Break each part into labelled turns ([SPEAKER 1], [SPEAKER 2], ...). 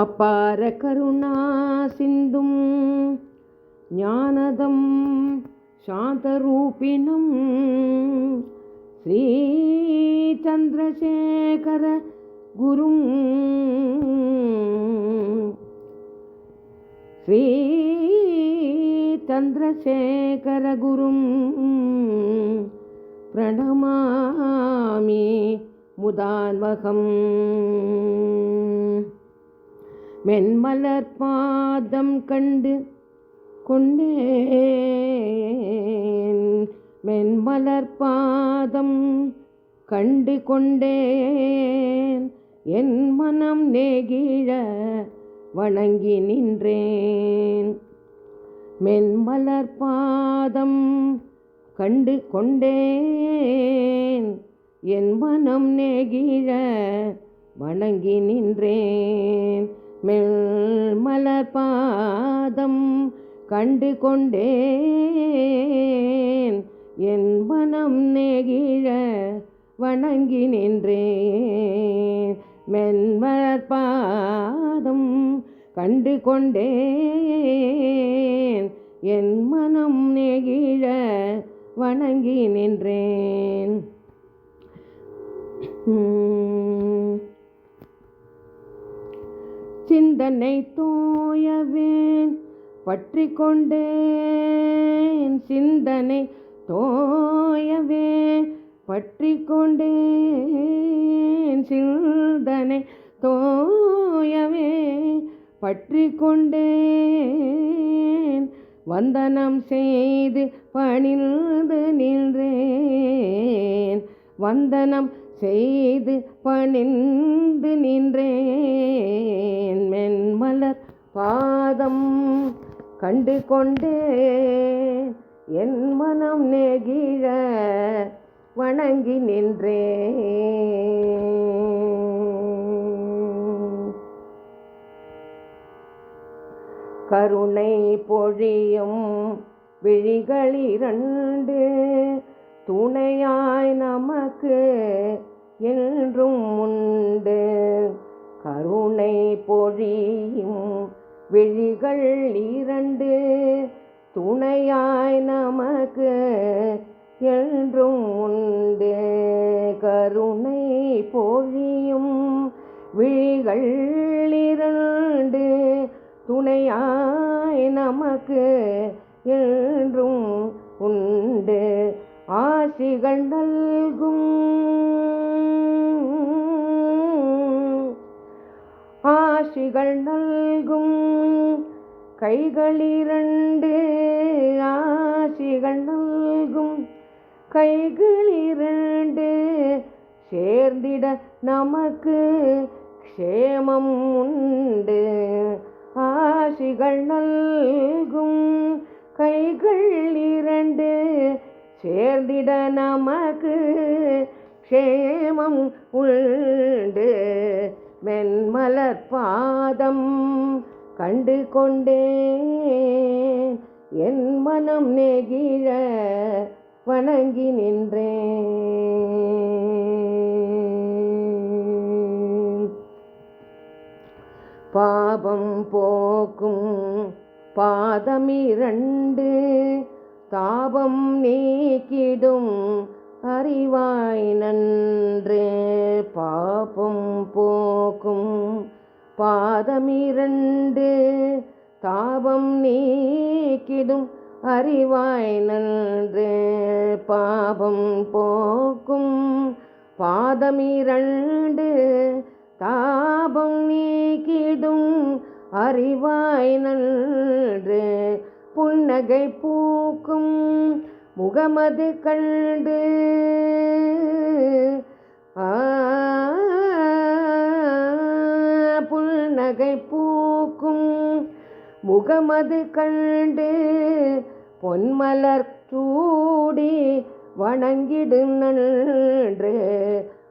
[SPEAKER 1] அப்பார கருணா சிந்தும் ஞானதம் சாந்தரூபிணம் ஸ்ரீ சந்திரசேகர குரும் ஸ்ரீ சந்திரசேகர குரும் பிரணமாமி முதான்வகம். மென்மலர் பாதம் கண்டு கொண்டேன், மென்மலர் பாதம் கண்டு கொண்டேன், என் மனம் நெகிழ வணங்கி நின்றேன். மென்மலர் பாதம் கண்டு கொண்டேன், என் மனம் நெகிழ வணங்கி நின்றேன். மென்மலர் பாதம் கண்டு கொண்டேன், என் மனம் நெகிழ வணங்கி நின்றேன். மென்மலர் பாதம் கண்டு கொண்டேன், என் மனம் நெகிழ வணங்கி நின்றேன். சிந்தனை தோயவேன் பற்றி கொண்டேன், சிந்தனை தோயவே பற்றி கொண்டேன், சிந்தனை தோயவே பற்றி கொண்டேன், வந்தனம் செய்து பணிந்து நின்றேன், வந்தனம் செய்து பணிந்து நின்றேன். மென்மலர் பாதம் கண்டு கொண்டேன், என் மனம் நெகிழ வணங்கி நின்றேன். கருணை பொழியும் விழிகளிரண்டு துணையாய் நமக்கு என்றும் உண்டு. கருணை பொழியும் விழிகள் இரண்டு துணையாய் நமக்கு என்றும் உண்டு. கருணை பொழியும் விழிகள் இரண்டு துணையாய் நமக்கு என்றும் உண்டு. ஆசிகள் நல்கும் ஆசிகள் நல்கும் கைகளிரண்டு, ஆசிகள் நல்கும் கைகளிரண்டு சேர்ந்திட நமக்கு க்ஷேமம் உண்டு. ஆசிகள் நல்கும் கைகள் இரண்டு சேர்ந்திட நமக்கு க்ஷேமம் உண்டு. மென்மலர் பாதம் கண்டு கொண்டேன், என் மனம் நெகிழ வணங்கி நின்றேன். பாபம் போக்கும் பாதமிரண்டு தாபம் நீக்கிடும் அறிவாய் நன்றே. பாபம் போக்கும் பாதமிரண்டு தாபம் நீக்கிடும் அறிவாய் நன்றே. பாபம் போக்கும் பாதமிரண்டு தாபம் நீக்கிடும் அறிவாய் நன்று. புன்னகை பூக்கும் முகமது கண்டு புன்னகை பூக்கும் முகமது கண்டு பொன்மலர் சூடி வணங்கிடு நன்று.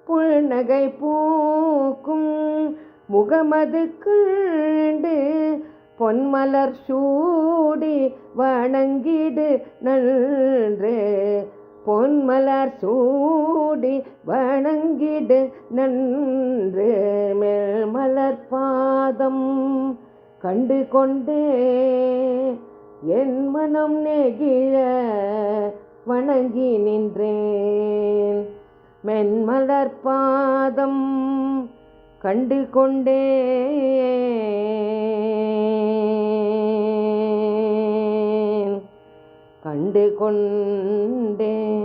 [SPEAKER 1] புன்னகை பூக்கும் முகமது கண்டு பொன்மலர் சூடி வணங்கிடு நன்று. பொன்மலர் சூடி வணங்கிடு நன்று மேல்மலர் பாதம் கண்டு கொண்டே என் மனம் நெகிழ வணங்கி நின்றேன். மென்மலர் பாதம் கண்டு கொண்டேன் கண்டு கொண்டேன்.